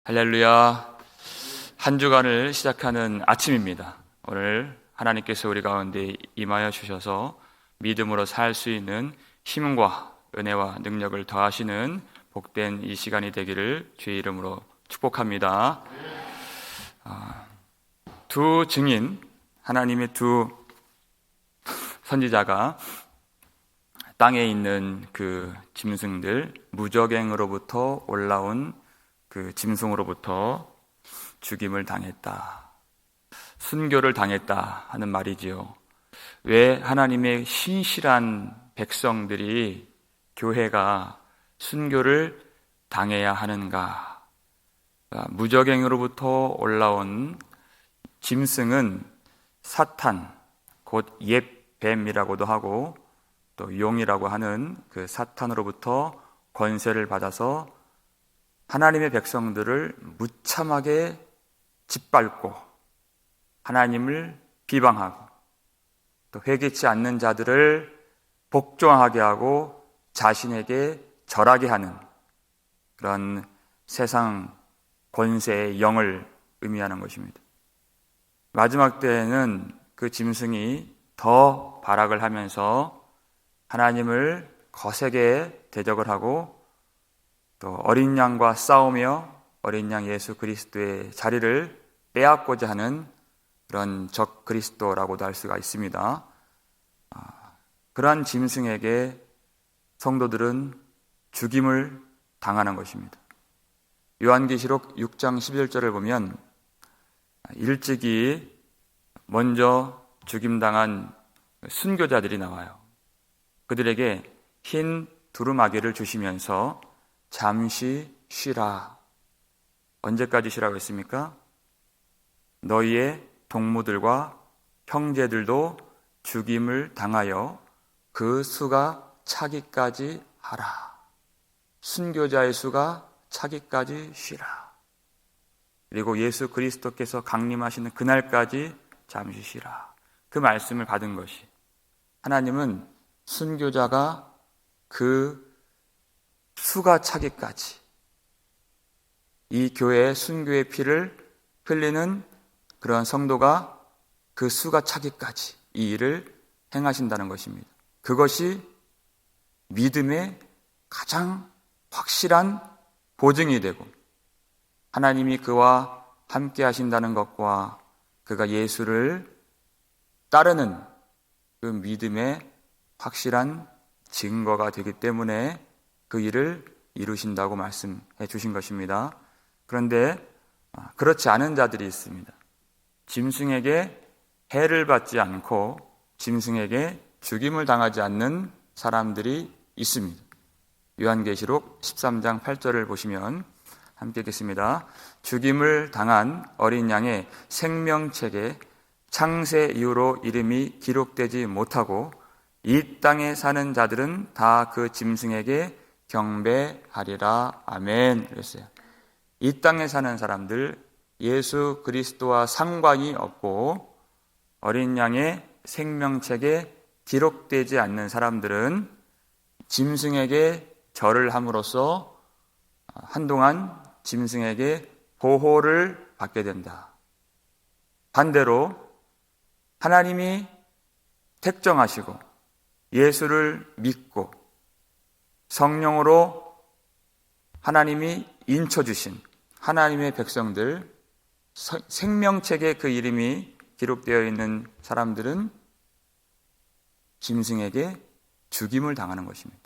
할렐루야. 한 주간을 시작하는 아침입니다. 오늘 하나님께서 우리 가운데 임하여 주셔서 믿음으로 살 수 있는 힘과 은혜와 능력을 더하시는 복된 이 시간이 되기를 주의 이름으로 축복합니다. 두 증인, 하나님의 두 선지자가 땅에 있는 그 짐승들, 무저갱으로부터 올라온 그 짐승으로부터 죽임을 당했다, 순교를 당했다 하는 말이지요. 왜 하나님의 신실한 백성들이, 교회가 순교를 당해야 하는가? 무저갱으로부터 올라온 짐승은 사탄, 곧 옛 뱀이라고도 하고 또 용이라고 하는 그 사탄으로부터 권세를 받아서 하나님의 백성들을 무참하게 짓밟고 하나님을 비방하고 또 회개치 않는 자들을 복종하게 하고 자신에게 절하게 하는 그런 세상 권세의 영을 의미하는 것입니다. 마지막 때에는 그 짐승이 더 발악을 하면서 하나님을 거세게 대적을 하고 또 어린 양과 싸우며 어린 양 예수 그리스도의 자리를 빼앗고자 하는 그런 적 그리스도라고도 할 수가 있습니다. 그러한 짐승에게 성도들은 죽임을 당하는 것입니다. 요한계시록 6장 11절을 보면 일찍이 먼저 죽임당한 순교자들이 나와요. 그들에게 흰 두루마기를 주시면서 잠시 쉬라. 언제까지 쉬라고 했습니까? 너희의 동무들과 형제들도 죽임을 당하여 그 수가 차기까지 하라. 순교자의 수가 차기까지 쉬라. 그리고 예수 그리스도께서 강림하시는 그날까지 잠시 쉬라. 그 말씀을 받은 것이, 하나님은 순교자가 그 수가 차기까지, 이 교회의 순교의 피를 흘리는 그런 성도가 그 수가 차기까지 이 일을 행하신다는 것입니다. 그것이 믿음의 가장 확실한 보증이 되고 하나님이 그와 함께 하신다는 것과 그가 예수를 따르는 그 믿음의 확실한 증거가 되기 때문에 그 일을 이루신다고 말씀해 주신 것입니다. 그런데 그렇지 않은 자들이 있습니다. 짐승에게 해를 받지 않고 짐승에게 죽임을 당하지 않는 사람들이 있습니다. 요한계시록 13장 8절을 보시면 함께 읽겠습니다. 죽임을 당한 어린 양의 생명책에 창세 이후로 이름이 기록되지 못하고 이 땅에 사는 자들은 다 그 짐승에게 경배하리라. 아멘. 그랬어요. 이 땅에 사는 사람들, 예수 그리스도와 상관이 없고 어린 양의 생명책에 기록되지 않는 사람들은 짐승에게 절을 함으로써 한동안 짐승에게 보호를 받게 된다. 반대로 하나님이 택정하시고 예수를 믿고 성령으로 하나님이 인쳐주신 하나님의 백성들, 생명책에 그 이름이 기록되어 있는 사람들은 짐승에게 죽임을 당하는 것입니다.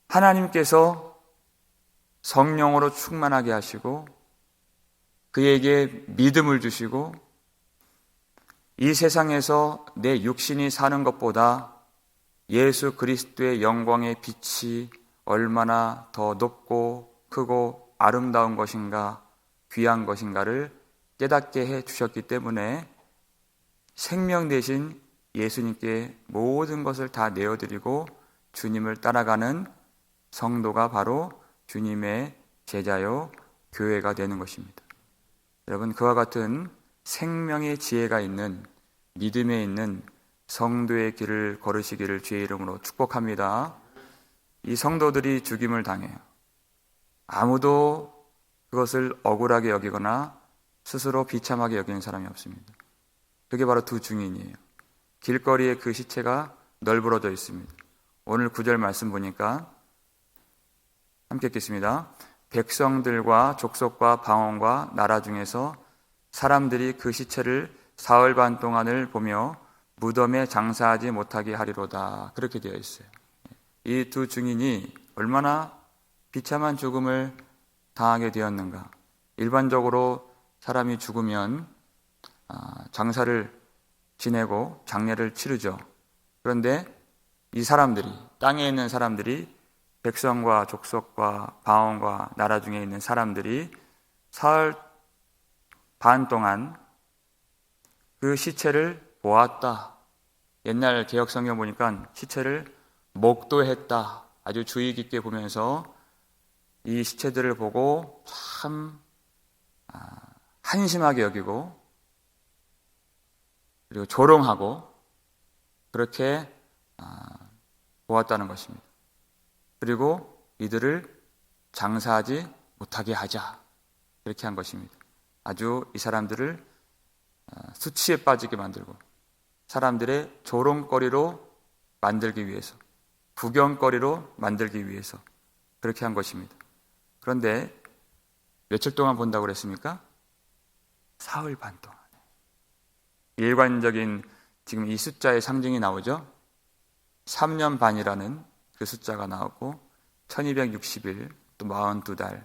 하나님께서 성령으로 충만하게 하시고 그에게 믿음을 주시고 이 세상에서 내 육신이 사는 것보다 예수 그리스도의 영광의 빛이 얼마나 더 높고 크고 아름다운 것인가, 귀한 것인가를 깨닫게 해 주셨기 때문에 생명 대신 예수님께 모든 것을 다 내어드리고 주님을 따라가는 성도가 바로 주님의 제자요 교회가 되는 것입니다. 여러분, 그와 같은 생명의 지혜가 있는, 믿음에 있는 성도의 길을 걸으시기를 주의 이름으로 축복합니다. 이 성도들이 죽임을 당해요. 아무도 그것을 억울하게 여기거나 스스로 비참하게 여기는 사람이 없습니다. 그게 바로 두 증인이에요. 길거리에 그 시체가 널브러져 있습니다. 오늘 9절 말씀 보니까 함께 읽겠습니다. 백성들과 족속과 방언과 나라 중에서 사람들이 그 시체를 사흘 반 동안을 보며 무덤에 장사하지 못하게 하리로다. 그렇게 되어 있어요. 이 두 증인이 얼마나 비참한 죽음을 당하게 되었는가. 일반적으로 사람이 죽으면 장사를 지내고 장례를 치르죠. 그런데 이 사람들이, 땅에 있는 사람들이, 백성과 족속과 방언과 나라 중에 있는 사람들이 사흘 반 동안 그 시체를 보았다. 옛날 개역성경 보니까 시체를 목도했다. 아주 주의 깊게 보면서 이 시체들을 보고 참 한심하게 여기고 그리고 조롱하고 그렇게 보았다는 것입니다. 그리고 이들을 장사하지 못하게 하자. 그렇게 한 것입니다. 아주 이 사람들을 수치에 빠지게 만들고 사람들의 조롱거리로 만들기 위해서, 구경거리로 만들기 위해서 그렇게 한 것입니다. 그런데 며칠 동안 본다고 그랬습니까? 사흘 반 동안. 일관적인 지금 이 숫자의 상징이 나오죠. 3년 반이라는 그 숫자가 나오고 1260일 또 42달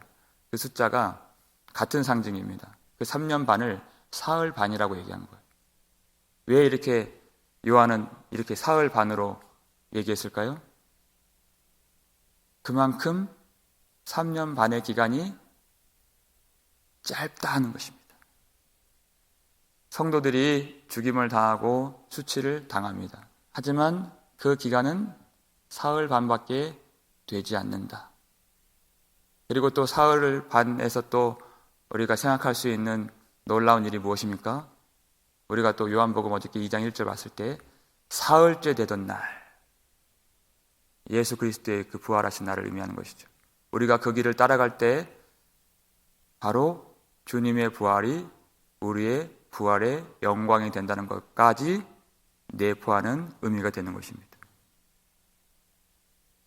그 숫자가 같은 상징입니다. 그 3년 반을 사흘 반이라고 얘기한 거예요. 왜 이렇게 요한은 이렇게 사흘 반으로 얘기했을까요? 그만큼 3년 반의 기간이 짧다 하는 것입니다. 성도들이 죽임을 당하고 수치를 당합니다. 하지만 그 기간은 사흘 반밖에 되지 않는다. 그리고 또 사흘 반에서 또 우리가 생각할 수 있는 놀라운 일이 무엇입니까? 우리가 또 요한복음 어저께 2장 1절 봤을 때 사흘째 되던 날, 예수 그리스도의 그 부활하신 날을 의미하는 것이죠. 우리가 그 길을 따라갈 때 바로 주님의 부활이 우리의 부활의 영광이 된다는 것까지 내포하는 의미가 되는 것입니다.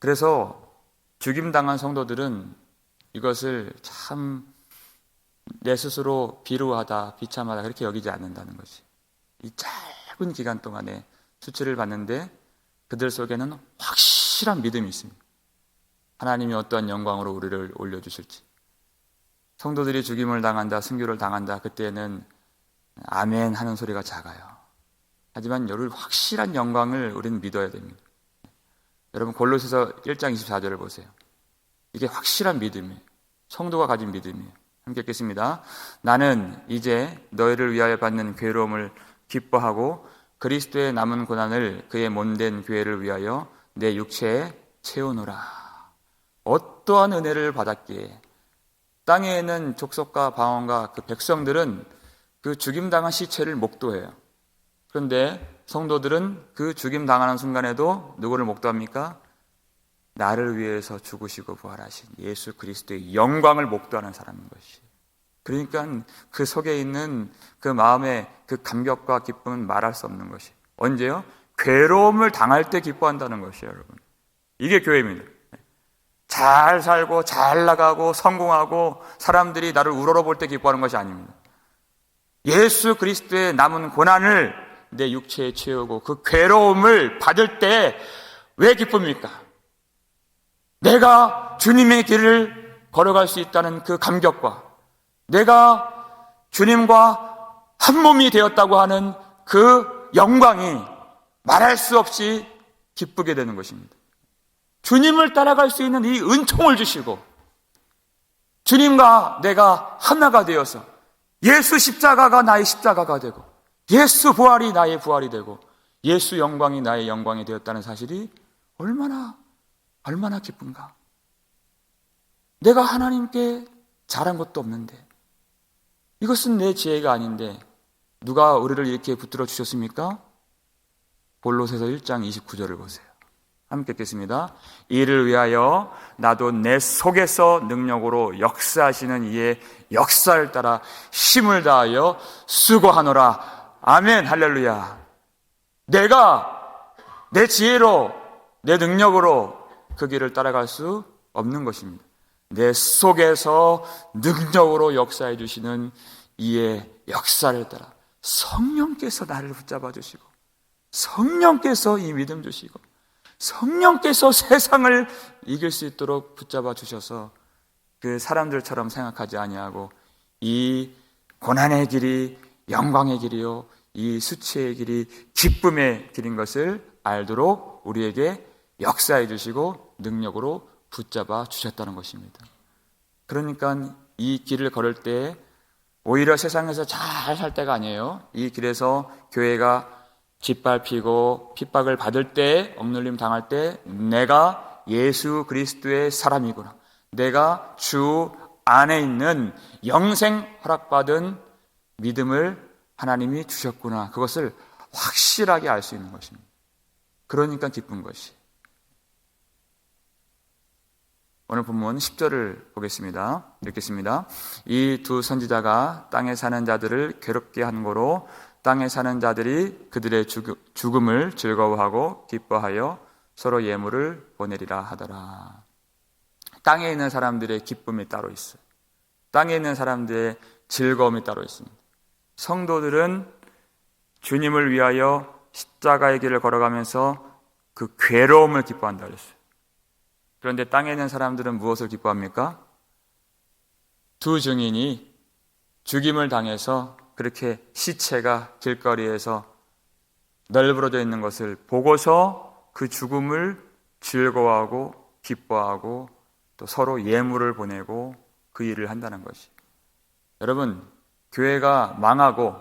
그래서 죽임당한 성도들은 이것을 참 내 스스로 비루하다, 비참하다 그렇게 여기지 않는다는 것이. 이 짧은 기간 동안에 수치를 받는데 그들 속에는 확실한 믿음이 있습니다. 하나님이 어떠한 영광으로 우리를 올려주실지. 성도들이 죽임을 당한다, 순교를 당한다, 그때는 아멘 하는 소리가 작아요. 하지만 여러분 확실한 영광을 우리는 믿어야 됩니다. 여러분 골로새서 1장 24절을 보세요. 이게 확실한 믿음이에요. 성도가 가진 믿음이에요. 함께 읽겠습니다. 나는 이제 너희를 위하여 받는 괴로움을 기뻐하고 그리스도의 남은 고난을 그의 몸된 교회를 위하여 내 육체에 채우노라. 어떠한 은혜를 받았기에 땅에 있는 족속과 방언과 그 백성들은 그 죽임당한 시체를 목도해요. 그런데 성도들은 그 죽임당하는 순간에도 누구를 목도합니까? 나를 위해서 죽으시고 부활하신 예수 그리스도의 영광을 목도하는 사람인 것이. 그러니까 그 속에 있는 그 마음의 그 감격과 기쁨은 말할 수 없는 것이. 언제요? 괴로움을 당할 때 기뻐한다는 것이에요, 여러분. 이게 교회입니다. 잘 살고 잘 나가고 성공하고 사람들이 나를 우러러볼 때 기뻐하는 것이 아닙니다. 예수 그리스도의 남은 고난을 내 육체에 채우고 그 괴로움을 받을 때 왜 기쁩니까? 내가 주님의 길을 걸어갈 수 있다는 그 감격과 내가 주님과 한 몸이 되었다고 하는 그 영광이 말할 수 없이 기쁘게 되는 것입니다. 주님을 따라갈 수 있는 이 은총을 주시고 주님과 내가 하나가 되어서 예수 십자가가 나의 십자가가 되고 예수 부활이 나의 부활이 되고 예수 영광이 나의 영광이 되었다는 사실이 얼마나 기쁜가. 내가 하나님께 잘한 것도 없는데 이것은 내 지혜가 아닌데 누가 우리를 이렇게 붙들어 주셨습니까? 골로새서 1장 29절을 보세요. 함께 읽겠습니다. 이를 위하여 나도 내 속에서 능력으로 역사하시는 이의 역사를 따라 힘을 다하여 수고하노라. 아멘. 할렐루야. 내가 내 지혜로 내 능력으로 그 길을 따라갈 수 없는 것입니다. 내 속에서 능력으로 역사해 주시는 이의 역사를 따라 성령께서 나를 붙잡아 주시고, 성령께서 이 믿음 주시고, 성령께서 세상을 이길 수 있도록 붙잡아 주셔서 그 사람들처럼 생각하지 아니하고 이 고난의 길이 영광의 길이요, 이 수치의 길이 기쁨의 길인 것을 알도록 우리에게 역사해 주시고 능력으로 붙잡아 주셨다는 것입니다. 그러니까 이 길을 걸을 때 오히려 세상에서 잘 살 때가 아니에요. 이 길에서 교회가 짓밟히고 핍박을 받을 때, 억눌림 당할 때 내가 예수 그리스도의 사람이구나, 내가 주 안에 있는 영생 허락받은 믿음을 하나님이 주셨구나, 그것을 확실하게 알 수 있는 것입니다. 그러니까 기쁜 것이. 오늘 본문 10절을 보겠습니다. 읽겠습니다. 이 두 선지자가 땅에 사는 자들을 괴롭게 한 거로 땅에 사는 자들이 그들의 죽음을 즐거워하고 기뻐하여 서로 예물을 보내리라 하더라. 땅에 있는 사람들의 기쁨이 따로 있어요. 땅에 있는 사람들의 즐거움이 따로 있습니다. 성도들은 주님을 위하여 십자가의 길을 걸어가면서 그 괴로움을 기뻐한다 그랬어요. 그런데 땅에 있는 사람들은 무엇을 기뻐합니까? 두 증인이 죽임을 당해서 그렇게 시체가 길거리에서 널브러져 있는 것을 보고서 그 죽음을 즐거워하고 기뻐하고 또 서로 예물을 보내고 그 일을 한다는 것이. 여러분, 교회가 망하고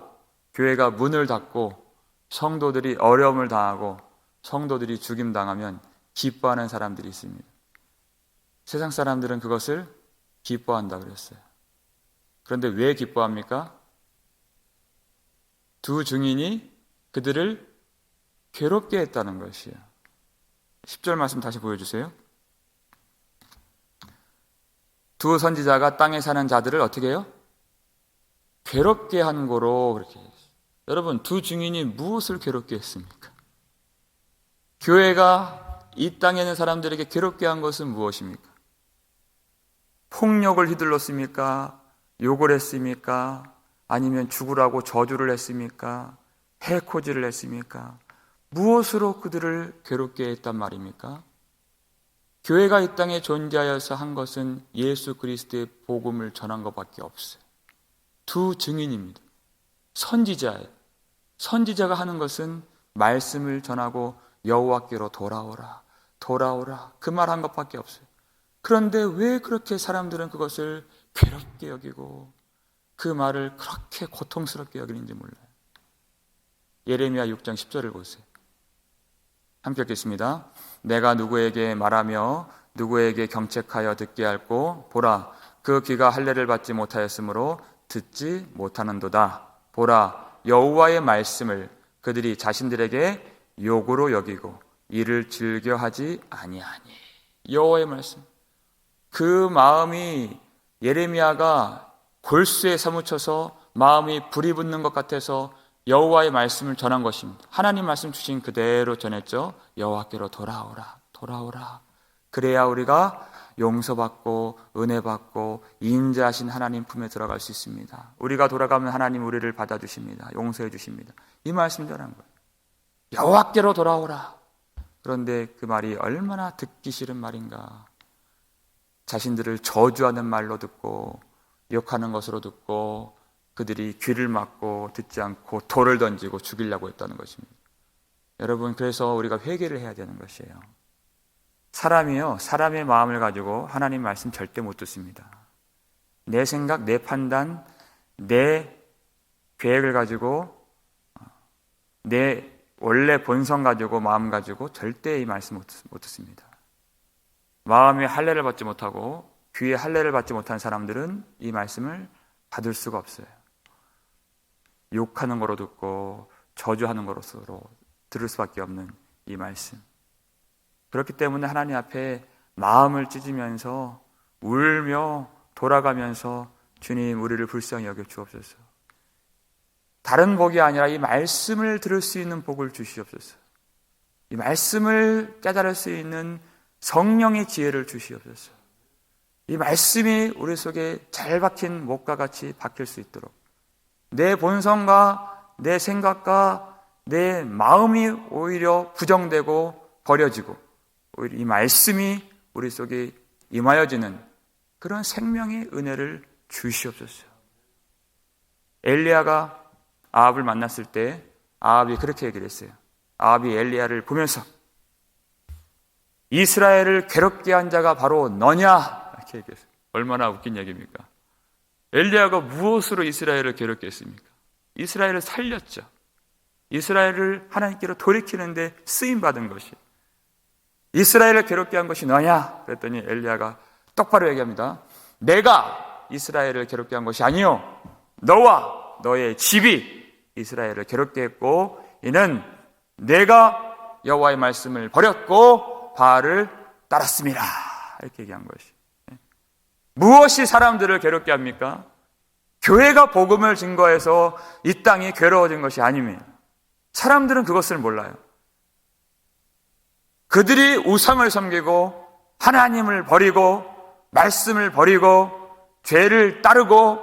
교회가 문을 닫고 성도들이 어려움을 당하고 성도들이 죽임당하면 기뻐하는 사람들이 있습니다. 세상 사람들은 그것을 기뻐한다 그랬어요. 그런데 왜 기뻐합니까? 두 증인이 그들을 괴롭게 했다는 것이에요. 10절 말씀 다시 보여주세요. 두 선지자가 땅에 사는 자들을 어떻게 해요? 괴롭게 한 거로 그렇게 했어요. 여러분, 두 증인이 무엇을 괴롭게 했습니까? 교회가 이 땅에 있는 사람들에게 괴롭게 한 것은 무엇입니까? 폭력을 휘둘렀습니까? 욕을 했습니까? 아니면 죽으라고 저주를 했습니까? 해코지를 했습니까? 무엇으로 그들을 괴롭게 했단 말입니까? 교회가 이 땅에 존재하여서 한 것은 예수 그리스도의 복음을 전한 것밖에 없어요. 두 증인입니다. 선지자예요. 선지자가 하는 것은 말씀을 전하고 여호와께로 돌아오라, 돌아오라, 그 말 한 것밖에 없어요. 그런데 왜 그렇게 사람들은 그것을 괴롭게 여기고 그 말을 그렇게 고통스럽게 여기는지 몰라요. 예레미야 6장 10절을 보세요. 함께 읽겠습니다. 내가 누구에게 말하며 누구에게 경책하여 듣게 할꼬? 보라, 그 귀가 할례를 받지 못하였으므로 듣지 못하는도다. 보라, 여호와의 말씀을 그들이 자신들에게 욕으로 여기고 이를 즐겨하지 아니하니. 여호와의 말씀. 그 마음이 예레미야가 골수에 사무쳐서 마음이 불이 붙는 것 같아서 여호와의 말씀을 전한 것입니다. 하나님 말씀 주신 그대로 전했죠. 여호와께로 돌아오라, 돌아오라. 그래야 우리가 용서받고 은혜받고 인자하신 하나님 품에 들어갈 수 있습니다. 우리가 돌아가면 하나님 우리를 받아주십니다. 용서해 주십니다. 이 말씀 전한 거예요. 여호와께로 돌아오라. 그런데 그 말이 얼마나 듣기 싫은 말인가. 자신들을 저주하는 말로 듣고 욕하는 것으로 듣고 그들이 귀를 막고 듣지 않고 돌을 던지고 죽이려고 했다는 것입니다. 여러분, 그래서 우리가 회개를 해야 되는 것이에요. 사람이요, 사람의 마음을 가지고 하나님 말씀 절대 못 듣습니다. 내 생각, 내 판단, 내 계획을 가지고 내 원래 본성 가지고 마음 가지고 절대 이 말씀 못 듣습니다. 마음에 할례를 받지 못하고 귀에 할례를 받지 못한 사람들은 이 말씀을 받을 수가 없어요. 욕하는 거로 듣고 저주하는 거로 들을 수밖에 없는 이 말씀. 그렇기 때문에 하나님 앞에 마음을 찢으면서 울며 돌아가면서 주님 우리를 불쌍히 여겨 주옵소서. 다른 복이 아니라 이 말씀을 들을 수 있는 복을 주시옵소서. 이 말씀을 깨달을 수 있는 성령의 지혜를 주시옵소서. 이 말씀이 우리 속에 잘 박힌 목과 같이 박힐 수 있도록 내 본성과 내 생각과 내 마음이 오히려 부정되고 버려지고 오히려 이 말씀이 우리 속에 임하여지는 그런 생명의 은혜를 주시옵소서. 엘리야가 아합을 만났을 때 아합이 그렇게 얘기를 했어요. 아합이 엘리야를 보면서 이스라엘을 괴롭게 한 자가 바로 너냐? 이렇게 얘기했어요. 얼마나 웃긴 얘기입니까? 엘리야가 무엇으로 이스라엘을 괴롭게 했습니까? 이스라엘을 살렸죠. 이스라엘을 하나님께로 돌이키는데 쓰임받은 것이. 이스라엘을 괴롭게 한 것이 너냐? 그랬더니 엘리야가 똑바로 얘기합니다. 내가 이스라엘을 괴롭게 한 것이 아니요, 너와 너의 집이 이스라엘을 괴롭게 했고 이는 내가 여호와의 말씀을 버렸고 바알을 따랐습니다. 이렇게 얘기한 것이. 무엇이 사람들을 괴롭게 합니까? 교회가 복음을 증거해서 이 땅이 괴로워진 것이 아닙니다. 사람들은 그것을 몰라요. 그들이 우상을 섬기고 하나님을 버리고 말씀을 버리고 죄를 따르고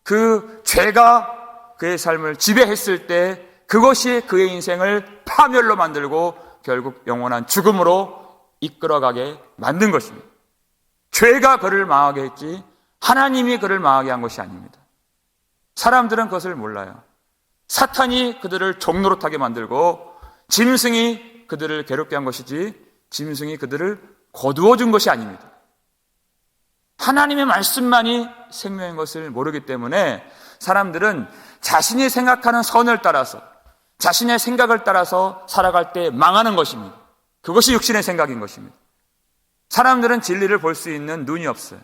그 죄가 그의 삶을 지배했을 때 그것이 그의 인생을 파멸로 만들고 결국 영원한 죽음으로 이끌어가게 만든 것입니다. 죄가 그를 망하게 했지 하나님이 그를 망하게 한 것이 아닙니다. 사람들은 그것을 몰라요. 사탄이 그들을 종노릇하게 만들고 짐승이 그들을 괴롭게 한 것이지 짐승이 그들을 거두어 준 것이 아닙니다. 하나님의 말씀만이 생명인 것을 모르기 때문에 사람들은 자신이 생각하는 선을 따라서 자신의 생각을 따라서 살아갈 때 망하는 것입니다. 그것이 육신의 생각인 것입니다. 사람들은 진리를 볼 수 있는 눈이 없어요.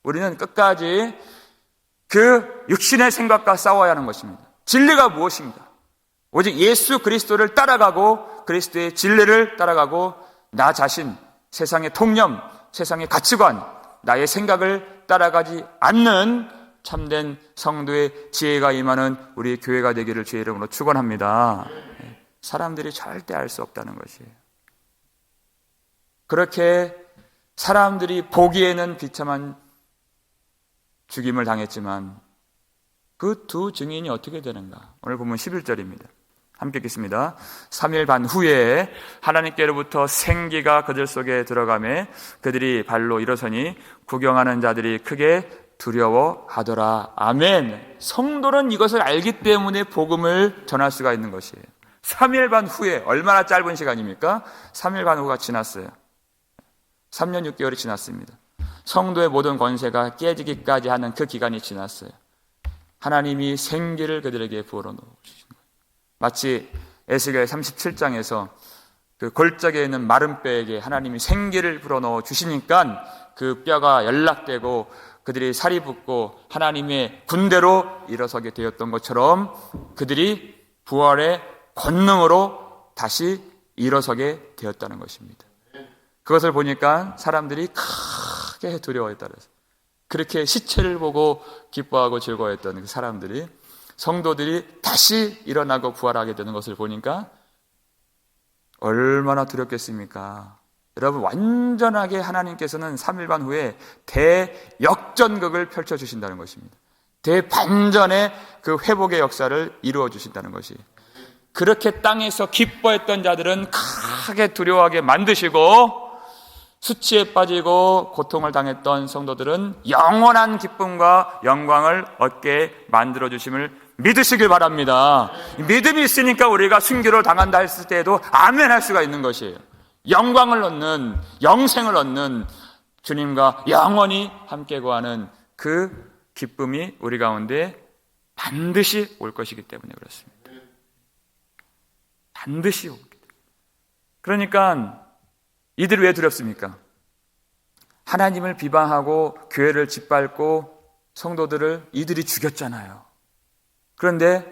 우리는 끝까지 그 육신의 생각과 싸워야 하는 것입니다. 진리가 무엇인가? 오직 예수 그리스도를 따라가고 그리스도의 진리를 따라가고 나 자신, 세상의 통념, 세상의 가치관, 나의 생각을 따라가지 않는 참된 성도의 지혜가 임하는 우리 교회가 되기를 주의 이름으로 축원합니다. 사람들이 절대 알 수 없다는 것이에요. 그렇게 사람들이 보기에는 비참한 죽임을 당했지만 그 두 증인이 어떻게 되는가? 오늘 보면 11절입니다. 함께 읽겠습니다. 3일 반 후에 하나님께로부터 생기가 그들 속에 들어가매 그들이 발로 일어서니 구경하는 자들이 크게 두려워하더라. 아멘. 성도는 이것을 알기 때문에 복음을 전할 수가 있는 것이에요. 3일 반 후에 얼마나 짧은 시간입니까? 3일 반 후가 지났어요. 3년 6개월이 지났습니다. 성도의 모든 권세가 깨지기까지 하는 그 기간이 지났어요. 하나님이 생기를 그들에게 부어넣어 주신 거예요. 마치 에스겔 37장에서 그 골짜기에 있는 마른 뼈에게 하나님이 생기를 불어넣어 주시니까 그 뼈가 연락되고 그들이 살이 붙고 하나님의 군대로 일어서게 되었던 것처럼 그들이 부활의 권능으로 다시 일어서게 되었다는 것입니다. 그것을 보니까 사람들이 크게 두려워했다 그래서 그렇게 시체를 보고 기뻐하고 즐거워했던 그 사람들이 성도들이 다시 일어나고 부활하게 되는 것을 보니까 얼마나 두렵겠습니까? 여러분, 완전하게 하나님께서는 3일 반 후에 대역전극을 펼쳐주신다는 것입니다. 대반전의 그 회복의 역사를 이루어 주신다는 것이. 그렇게 땅에서 기뻐했던 자들은 크게 두려워하게 만드시고 수치에 빠지고 고통을 당했던 성도들은 영원한 기쁨과 영광을 얻게 만들어주심을 믿으시길 바랍니다. 믿음이 있으니까 우리가 순교를 당한다 했을 때에도 아멘 할 수가 있는 것이에요. 영광을 얻는, 영생을 얻는 주님과 영원히 함께 거하는 그 기쁨이 우리 가운데 반드시 올 것이기 때문에 그렇습니다. 반드시 오기 때문에. 그러니까 이들이 왜 두렵습니까? 하나님을 비방하고 교회를 짓밟고 성도들을 이들이 죽였잖아요. 그런데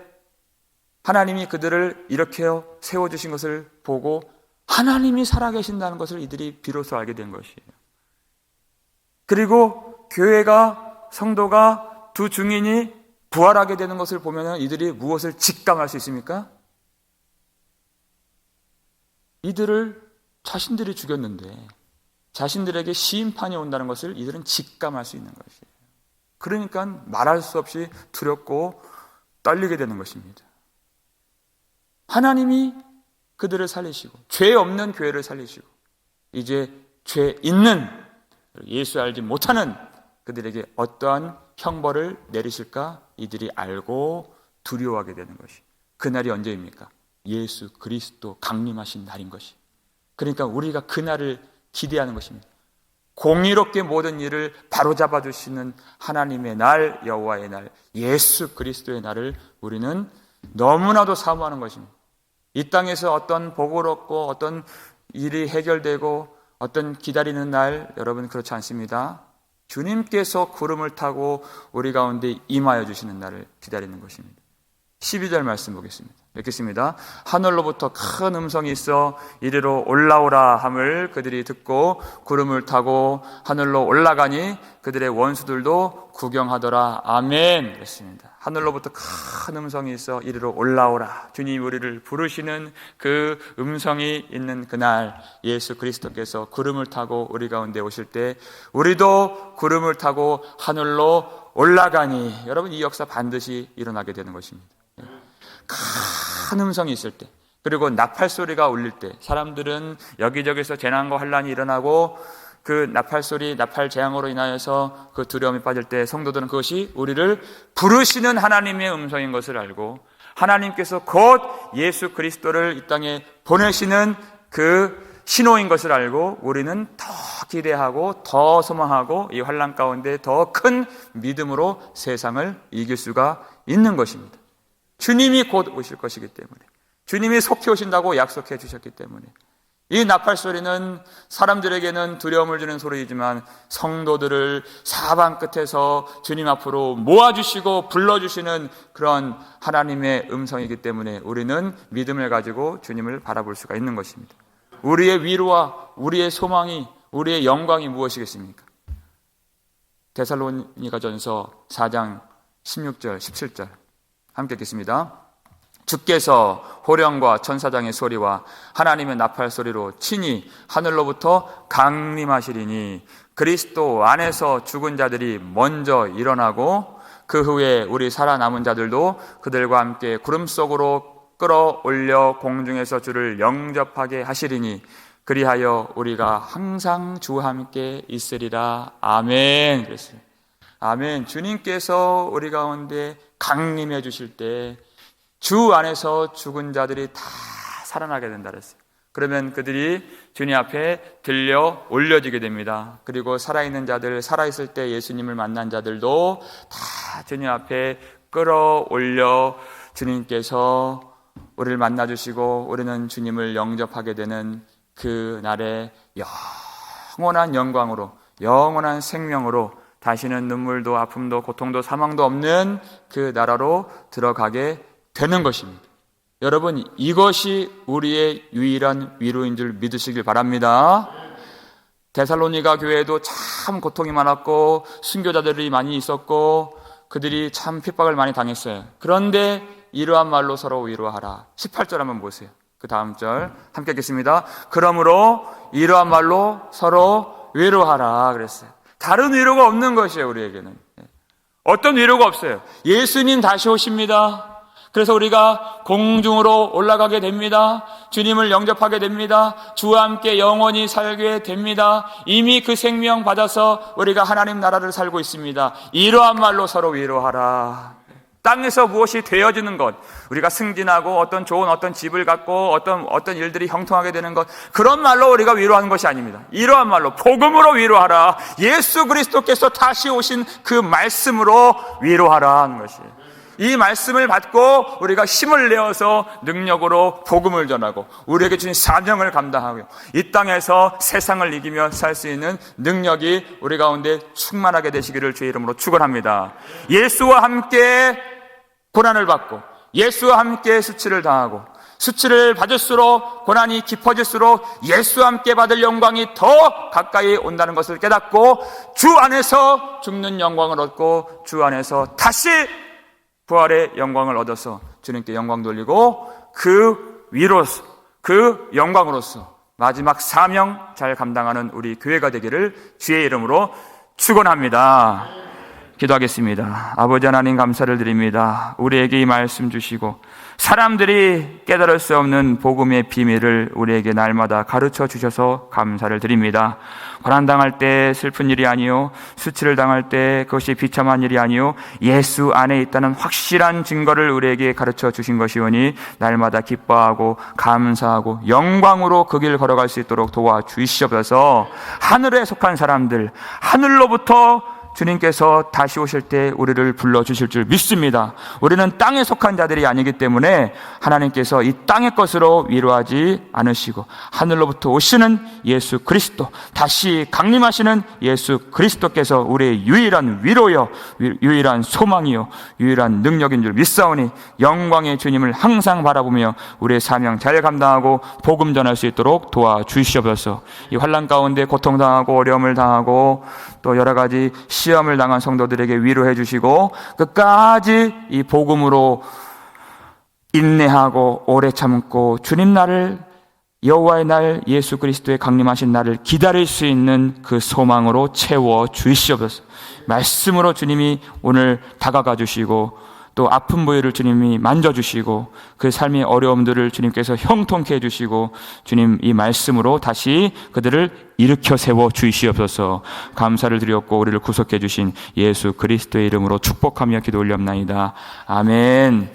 하나님이 그들을 이렇게 세워주신 것을 보고 하나님이 살아계신다는 것을 이들이 비로소 알게 된 것이에요. 그리고 교회가, 성도가, 두 증인이 부활하게 되는 것을 보면 이들이 무엇을 직감할 수 있습니까? 이들을 자신들이 죽였는데 자신들에게 시인판이 온다는 것을 이들은 직감할 수 있는 것이에요. 그러니까 말할 수 없이 두렵고 떨리게 되는 것입니다. 하나님이 그들을 살리시고 죄 없는 교회를 살리시고 이제 죄 있는, 예수 알지 못하는 그들에게 어떠한 형벌을 내리실까 이들이 알고 두려워하게 되는 것이, 그날이 언제입니까? 예수 그리스도 강림하신 날인 것이. 그러니까 우리가 그날을 기대하는 것입니다. 공의롭게 모든 일을 바로잡아 주시는 하나님의 날, 여호와의 날, 예수 그리스도의 날을 우리는 너무나도 사모하는 것입니다. 이 땅에서 어떤 복을 얻고 어떤 일이 해결되고 어떤 기다리는 날, 여러분 그렇지 않습니다. 주님께서 구름을 타고 우리 가운데 임하여 주시는 날을 기다리는 것입니다. 12절 말씀 보겠습니다. 읽겠습니다. 하늘로부터 큰 음성이 있어 이리로 올라오라 함을 그들이 듣고 구름을 타고 하늘로 올라가니 그들의 원수들도 구경하더라. 아멘. 그랬습니다. 하늘로부터 큰 음성이 있어 이리로 올라오라. 주님 우리를 부르시는 그 음성이 있는 그날, 예수 그리스도께서 구름을 타고 우리 가운데 오실 때 우리도 구름을 타고 하늘로 올라가니, 여러분 이 역사 반드시 일어나게 되는 것입니다. 큰 음성이 있을 때, 그리고 나팔 소리가 울릴 때, 사람들은 여기저기서 재난과 환란이 일어나고 그 나팔 소리, 나팔 재앙으로 인하여서 그 두려움이 빠질 때 성도들은 그것이 우리를 부르시는 하나님의 음성인 것을 알고, 하나님께서 곧 예수 그리스도를 이 땅에 보내시는 그 신호인 것을 알고 우리는 더 기대하고 더 소망하고 이 환란 가운데 더 큰 믿음으로 세상을 이길 수가 있는 것입니다. 주님이 곧 오실 것이기 때문에, 주님이 속히 오신다고 약속해 주셨기 때문에, 이 나팔 소리는 사람들에게는 두려움을 주는 소리이지만 성도들을 사방 끝에서 주님 앞으로 모아주시고 불러주시는 그런 하나님의 음성이기 때문에 우리는 믿음을 가지고 주님을 바라볼 수가 있는 것입니다. 우리의 위로와 우리의 소망이, 우리의 영광이 무엇이겠습니까? 데살로니가전서 4장 16절 17절 함께 읽겠습니다. 주께서 호령과 천사장의 소리와 하나님의 나팔 소리로 친히 하늘로부터 강림하시리니 그리스도 안에서 죽은 자들이 먼저 일어나고 그 후에 우리 살아남은 자들도 그들과 함께 구름 속으로 끌어올려 공중에서 주를 영접하게 하시리니 그리하여 우리가 항상 주와 함께 있으리라. 아멘. 그랬어요. 아멘. 주님께서 우리 가운데 강림해 주실 때 주 안에서 죽은 자들이 다 살아나게 된다 그랬어요. 그러면 그들이 주님 앞에 들려 올려지게 됩니다. 그리고 살아있는 자들, 살아있을 때 예수님을 만난 자들도 다 주님 앞에 끌어올려 주님께서 우리를 만나주시고 우리는 주님을 영접하게 되는 그 날에 영원한 영광으로, 영원한 생명으로 다시는 눈물도 아픔도 고통도 사망도 없는 그 나라로 들어가게 되는 것입니다. 여러분, 이것이 우리의 유일한 위로인 줄 믿으시길 바랍니다. 데살로니가 교회에도 참 고통이 많았고 순교자들이 많이 있었고 그들이 참 핍박을 많이 당했어요. 그런데 이러한 말로 서로 위로하라. 18절 한번 보세요. 그 다음 절 함께 읽겠습니다. 그러므로 이러한 말로 서로 위로하라 그랬어요. 다른 위로가 없는 것이에요. 우리에게는 어떤 위로가 없어요. 예수님 다시 오십니다. 그래서 우리가 공중으로 올라가게 됩니다. 주님을 영접하게 됩니다. 주와 함께 영원히 살게 됩니다. 이미 그 생명 받아서 우리가 하나님 나라를 살고 있습니다. 이러한 말로 서로 위로하라. 땅에서 무엇이 되어지는 것, 우리가 승진하고 어떤 좋은 어떤 집을 갖고 어떤 일들이 형통하게 되는 것, 그런 말로 우리가 위로하는 것이 아닙니다. 이러한 말로 복음으로 위로하라. 예수 그리스도께서 다시 오신 그 말씀으로 위로하라 하는 것이에요. 이 말씀을 받고 우리가 힘을 내어서 능력으로 복음을 전하고 우리에게 주신 사명을 감당하고 이 땅에서 세상을 이기며 살 수 있는 능력이 우리 가운데 충만하게 되시기를 주의 이름으로 축원합니다. 예수와 함께 고난을 받고 예수와 함께 수치를 당하고 수치를 받을수록, 고난이 깊어질수록 예수와 함께 받을 영광이 더 가까이 온다는 것을 깨닫고 주 안에서 죽는 영광을 얻고 주 안에서 다시 부활의 영광을 얻어서 주님께 영광 돌리고 그 위로서, 그 영광으로서 마지막 사명 잘 감당하는 우리 교회가 되기를 주의 이름으로 축원합니다. 기도하겠습니다. 아버지 하나님 감사를 드립니다. 우리에게 이 말씀 주시고 사람들이 깨달을 수 없는 복음의 비밀을 우리에게 날마다 가르쳐 주셔서 감사를 드립니다. 고난당할 때 슬픈 일이 아니요, 수치를 당할 때 그것이 비참한 일이 아니요, 예수 안에 있다는 확실한 증거를 우리에게 가르쳐 주신 것이오니 날마다 기뻐하고 감사하고 영광으로 그 길 걸어갈 수 있도록 도와주시옵소서. 하늘에 속한 사람들, 하늘로부터 주님께서 다시 오실 때 우리를 불러주실 줄 믿습니다. 우리는 땅에 속한 자들이 아니기 때문에 하나님께서 이 땅의 것으로 위로하지 않으시고 하늘로부터 오시는 예수 그리스도, 다시 강림하시는 예수 그리스도께서 우리의 유일한 위로요, 유일한 소망이요, 유일한 능력인 줄 믿사오니 영광의 주님을 항상 바라보며 우리의 사명 잘 감당하고 복음 전할 수 있도록 도와주시옵소서. 이 환난 가운데 고통당하고 어려움을 당하고 또 여러 가지 시험을 당한 성도들에게 위로해 주시고 끝까지 이 복음으로 인내하고 오래 참고 주님 날을, 여호와의 날, 예수 그리스도의 강림하신 날을 기다릴 수 있는 그 소망으로 채워 주시옵소서. 말씀으로 주님이 오늘 다가가 주시고 또 아픈 부위를 주님이 만져주시고 그 삶의 어려움들을 주님께서 형통케 해주시고 주님 이 말씀으로 다시 그들을 일으켜 세워 주시옵소서. 감사를 드렸고 우리를 구속해 주신 예수 그리스도의 이름으로 축복하며 기도 올렸나이다. 아멘.